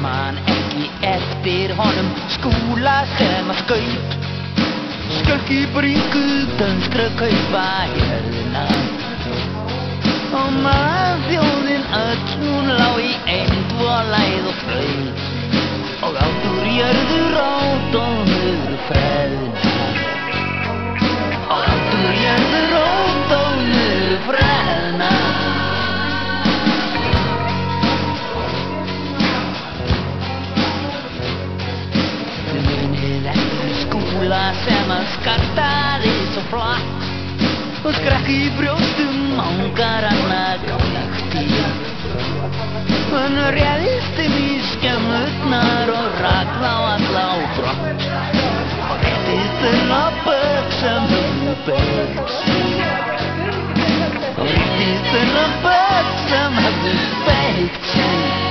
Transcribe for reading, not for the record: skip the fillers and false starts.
man ekki eftir honum Skúla sem að skaut skelk í bringu danskra kaupa hérna. Og maðurþjóðin öll hún lá í eymd og lægð og fröð og áttur jörður rót og niður freðna. Og áttur jörður rót og niður freðna. Þið munið eftir Skúla sem að skartaði svo flatt og skrekk í brjóstum ángar hann að gállagt í. Hann réðist inn í skemmurnar og rak þá alla á brott og réttist inn á börn sem höfðu beygt sig. Og réttist inn á börn sem höfðu beygt sig.